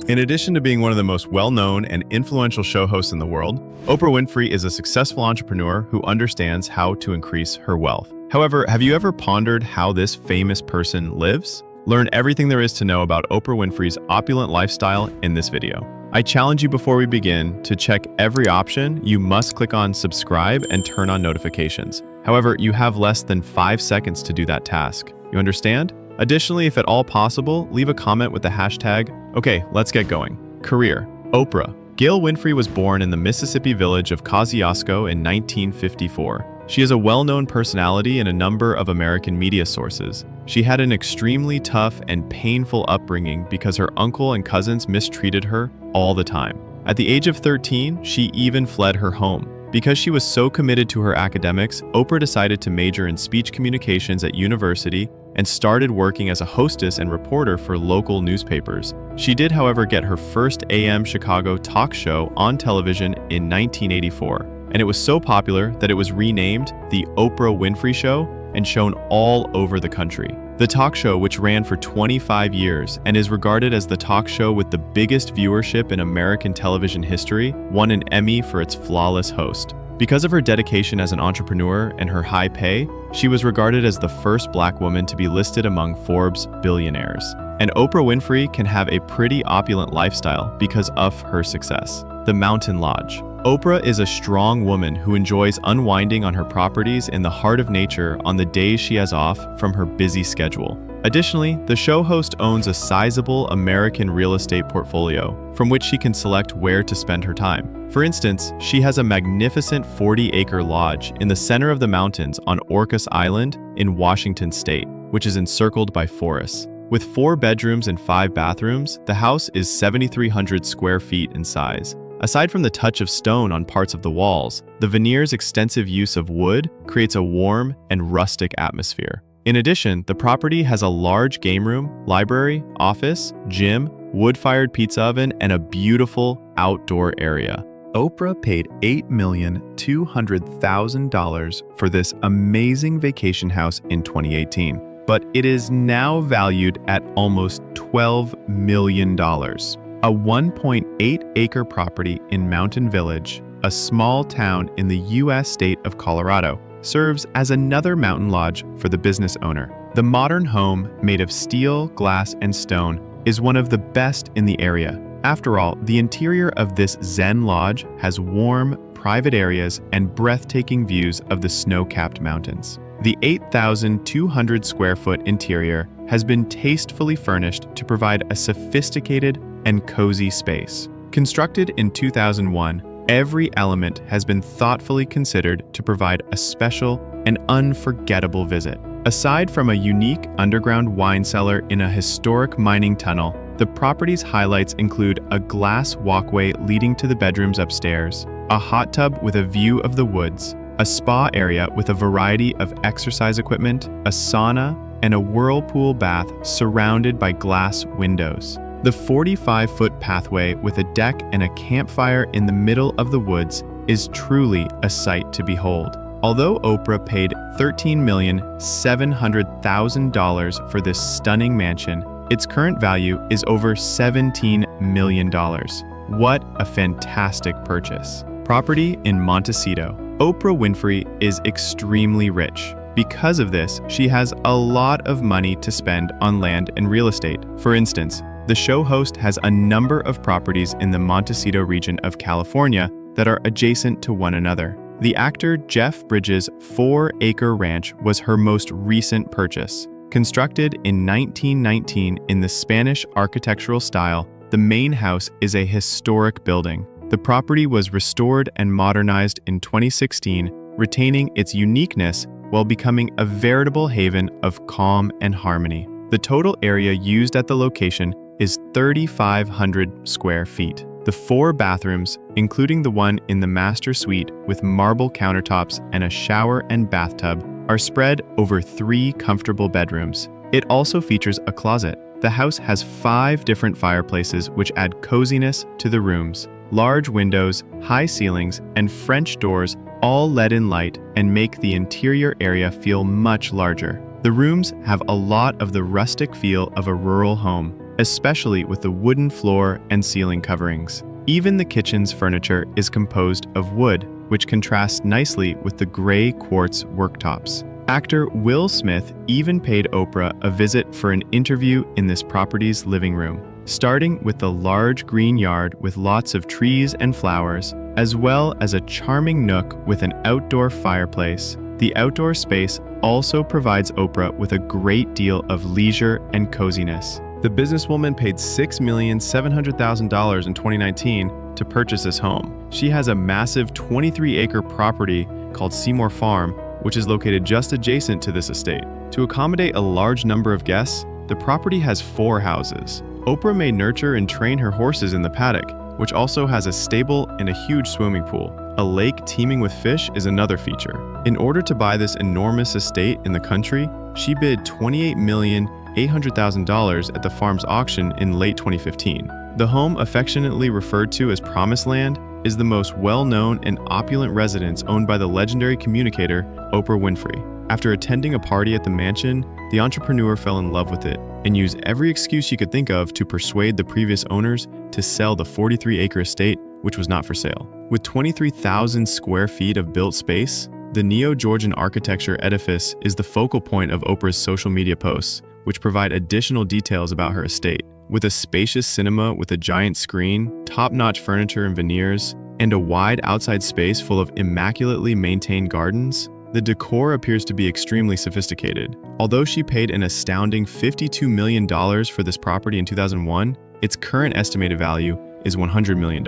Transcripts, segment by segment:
In addition to being one of the most well-known and influential show hosts in the world, Oprah Winfrey is a successful entrepreneur who understands how to increase her wealth. However, have you ever pondered how this famous person lives? Learn everything there is to know about Oprah Winfrey's opulent lifestyle in this video. I challenge you before we begin to check every option. You must click on subscribe and turn on notifications. However, you have less than 5 seconds to do that task. You understand? Additionally, if at all possible, leave a comment with the hashtag. Okay, let's get going. Career. Oprah. Gail Winfrey was born in the Mississippi village of Kosciuszko in 1954. She is a well-known personality in a number of American media sources. She had an extremely tough and painful upbringing because her uncle and cousins mistreated her all the time. At the age of 13, she even fled her home. Because she was so committed to her academics, Oprah decided to major in speech communications at university and started working as a hostess and reporter for local newspapers. She did, however, get her first AM Chicago talk show on television in 1984, and it was so popular that it was renamed The Oprah Winfrey Show and shown all over the country. The talk show, which ran for 25 years and is regarded as the talk show with the biggest viewership in American television history, won an Emmy for its flawless host. Because of her dedication as an entrepreneur and her high pay, she was regarded as the first Black woman to be listed among Forbes' billionaires. And Oprah Winfrey can have a pretty opulent lifestyle because of her success. The Mountain Lodge. Oprah is a strong woman who enjoys unwinding on her properties in the heart of nature on the days she has off from her busy schedule. Additionally, the show host owns a sizable American real estate portfolio from which she can select where to spend her time. For instance, she has a magnificent 40-acre lodge in the center of the mountains on Orcas Island in Washington state, which is encircled by forests. With 4 bedrooms and 5 bathrooms, the house is 7,300 square feet in size. Aside from the touch of stone on parts of the walls, the veneer's extensive use of wood creates a warm and rustic atmosphere. In addition, the property has a large game room, library, office, gym, wood-fired pizza oven, and a beautiful outdoor area. Oprah paid $8,200,000 for this amazing vacation house in 2018, but it is now valued at almost $12 million. A 1.8-acre property in Mountain Village, a small town in the U.S. state of Colorado, serves as another mountain lodge for the business owner. The modern home, made of steel, glass, and stone, is one of the best in the area. After all, the interior of this Zen lodge has warm, private areas and breathtaking views of the snow-capped mountains. The 8,200 square foot interior has been tastefully furnished to provide a sophisticated and cozy space. Constructed in 2001, every element has been thoughtfully considered to provide a special and unforgettable visit. Aside from a unique underground wine cellar in a historic mining tunnel, the property's highlights include a glass walkway leading to the bedrooms upstairs, a hot tub with a view of the woods, a spa area with a variety of exercise equipment, a sauna, and a whirlpool bath surrounded by glass windows. The 45-foot pathway with a deck and a campfire in the middle of the woods is truly a sight to behold. Although Oprah paid $13,700,000 for this stunning mansion, its current value is over $17 million. What a fantastic purchase. Property in Montecito. Oprah Winfrey is extremely rich. Because of this, she has a lot of money to spend on land and real estate. For instance, the show host has a number of properties in the Montecito region of California that are adjacent to one another. The actor Jeff Bridges' 4-acre ranch was her most recent purchase. Constructed in 1919 in the Spanish architectural style, the main house is a historic building. The property was restored and modernized in 2016, retaining its uniqueness while becoming a veritable haven of calm and harmony. The total area used at the location is 3,500 square feet. The 4 bathrooms, including the one in the master suite with marble countertops and a shower and bathtub, are spread over 3 comfortable bedrooms. It also features a closet. The house has 5 different fireplaces which add coziness to the rooms. Large windows, high ceilings, and French doors all let in light and make the interior area feel much larger. The rooms have a lot of the rustic feel of a rural home. especially with the wooden floor and ceiling coverings. Even the kitchen's furniture is composed of wood, which contrasts nicely with the gray quartz worktops. Actor Will Smith even paid Oprah a visit for an interview in this property's living room. Starting with the large green yard with lots of trees and flowers, as well as a charming nook with an outdoor fireplace, the outdoor space also provides Oprah with a great deal of leisure and coziness. The businesswoman paid $6,700,000 in 2019 to purchase this home. She has a massive 23-acre property called Seymour Farm, which is located just adjacent to this estate. To accommodate a large number of guests, the property has 4 houses. Oprah may nurture and train her horses in the paddock, which also has a stable and a huge swimming pool. A lake teeming with fish is another feature. In order to buy this enormous estate in the country, she bid $28,800,000 at the farm's auction in late 2015. The home, affectionately referred to as Promised Land, is the most well-known and opulent residence owned by the legendary communicator Oprah Winfrey. After attending a party at the mansion, the entrepreneur fell in love with it and used every excuse she could think of to persuade the previous owners to sell the 43-acre estate, which was not for sale. With 23,000 square feet of built space, the Neo-Georgian architecture edifice is the focal point of Oprah's social media posts, which provide additional details about her estate. With a spacious cinema with a giant screen, top-notch furniture and veneers, and a wide outside space full of immaculately maintained gardens, the decor appears to be extremely sophisticated. Although she paid an astounding $52 million for this property in 2001, its current estimated value is $100 million.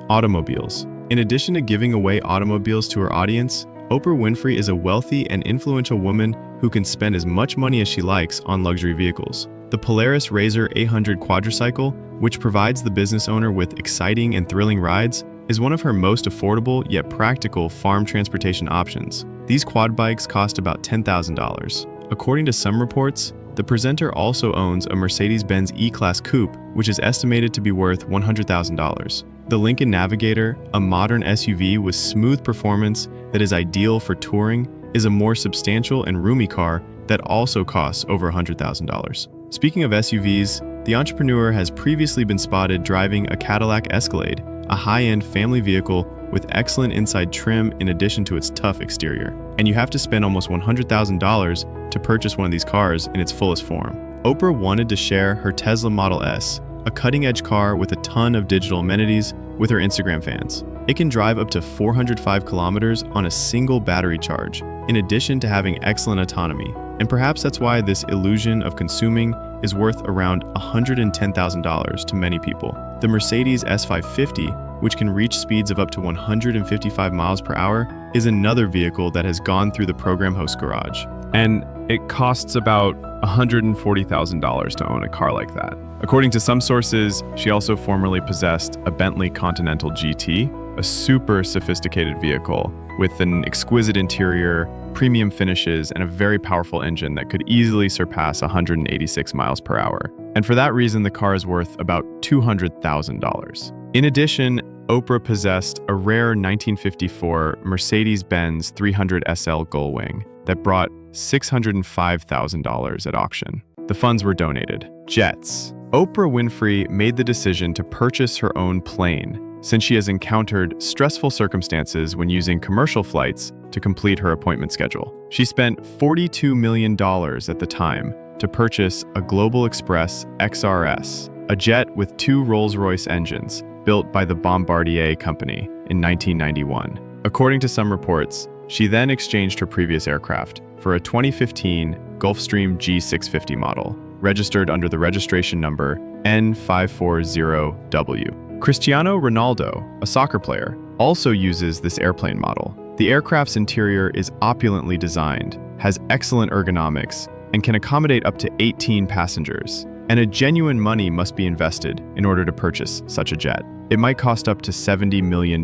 Automobiles. In addition to giving away automobiles to her audience, Oprah Winfrey is a wealthy and influential woman who can spend as much money as she likes on luxury vehicles. The Polaris RZR 800 quadricycle, which provides the business owner with exciting and thrilling rides, is one of her most affordable yet practical farm transportation options. These quad bikes cost about $10,000. According to some reports, the presenter also owns a Mercedes-Benz E-Class coupe, which is estimated to be worth $100,000. The Lincoln Navigator, a modern SUV with smooth performance that is ideal for touring, is a more substantial and roomy car that also costs over $100,000. Speaking of SUVs, the entrepreneur has previously been spotted driving a Cadillac Escalade, a high-end family vehicle with excellent inside trim in addition to its tough exterior. And you have to spend almost $100,000 to purchase one of these cars in its fullest form. Oprah wanted to share her Tesla Model S, a cutting-edge car with a ton of digital amenities, with her Instagram fans. It can drive up to 405 kilometers on a single battery charge, in addition to having excellent autonomy. And perhaps that's why this illusion of consuming is worth around $110,000 to many people. The Mercedes S550, which can reach speeds of up to 155 miles per hour, is another vehicle that has gone through the program host garage. And it costs about $140,000 to own a car like that. According to some sources, she also formerly possessed a Bentley Continental GT, a super sophisticated vehicle with an exquisite interior, premium finishes, and a very powerful engine that could easily surpass 186 miles per hour. And for that reason, the car is worth about $200,000. In addition, Oprah possessed a rare 1954 Mercedes-Benz 300 SL Gullwing that brought $605,000 at auction. The funds were donated. Jets. Oprah Winfrey made the decision to purchase her own plane since she has encountered stressful circumstances when using commercial flights to complete her appointment schedule. She spent $42 million at the time to purchase a Global Express XRS, a jet with 2 Rolls-Royce engines built by the Bombardier Company in 1991. According to some reports, she then exchanged her previous aircraft for a 2015 Gulfstream G650 model, registered under the registration number N540W. Cristiano Ronaldo, a soccer player, also uses this airplane model. The aircraft's interior is opulently designed, has excellent ergonomics, and can accommodate up to 18 passengers. And a genuine money must be invested in order to purchase such a jet. It might cost up to $70 million,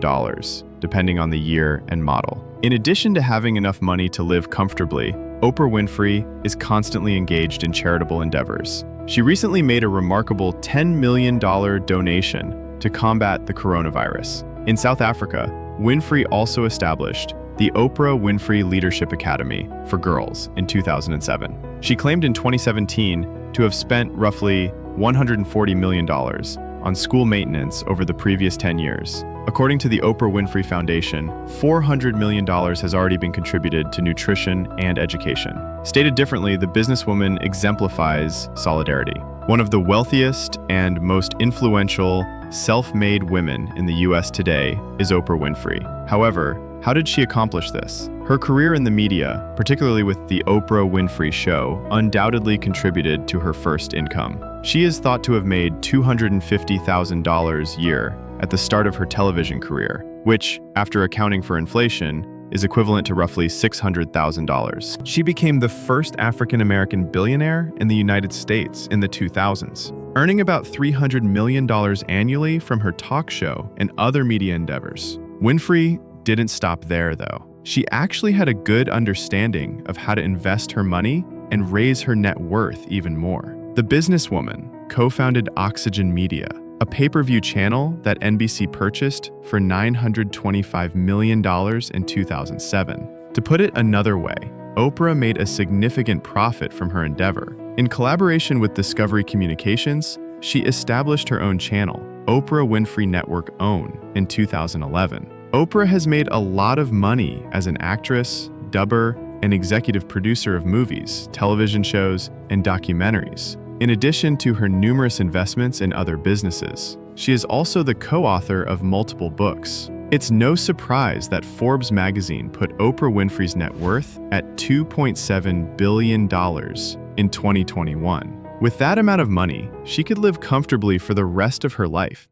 depending on the year and model. In addition to having enough money to live comfortably, Oprah Winfrey is constantly engaged in charitable endeavors. She recently made a remarkable $10 million donation to combat the coronavirus. In South Africa, Winfrey also established the Oprah Winfrey Leadership Academy for girls in 2007. She claimed in 2017 to have spent roughly $140 million on school maintenance over the previous 10 years. According to the Oprah Winfrey Foundation, $400 million has already been contributed to nutrition and education. Stated differently, the businesswoman exemplifies solidarity. One of the wealthiest and most influential self-made women in the US today is Oprah Winfrey. However, how did she accomplish this? Her career in the media, particularly with The Oprah Winfrey Show, undoubtedly contributed to her first income. She is thought to have made $250,000 a year at the start of her television career, which, after accounting for inflation, is equivalent to roughly $600,000. She became the first African-American billionaire in the United States in the 2000s, earning about $300 million annually from her talk show and other media endeavors. Winfrey didn't stop there, though. She actually had a good understanding of how to invest her money and raise her net worth even more. The businesswoman co-founded Oxygen Media, a pay-per-view channel that NBC purchased for $925 million in 2007. To put it another way, Oprah made a significant profit from her endeavor. In collaboration with Discovery Communications, she established her own channel, Oprah Winfrey Network OWN, in 2011. Oprah has made a lot of money as an actress, dubber, and executive producer of movies, television shows, and documentaries. In addition to her numerous investments in other businesses, she is also the co-author of multiple books. It's no surprise that Forbes magazine put Oprah Winfrey's net worth at $2.7 billion in 2021. With that amount of money, she could live comfortably for the rest of her life.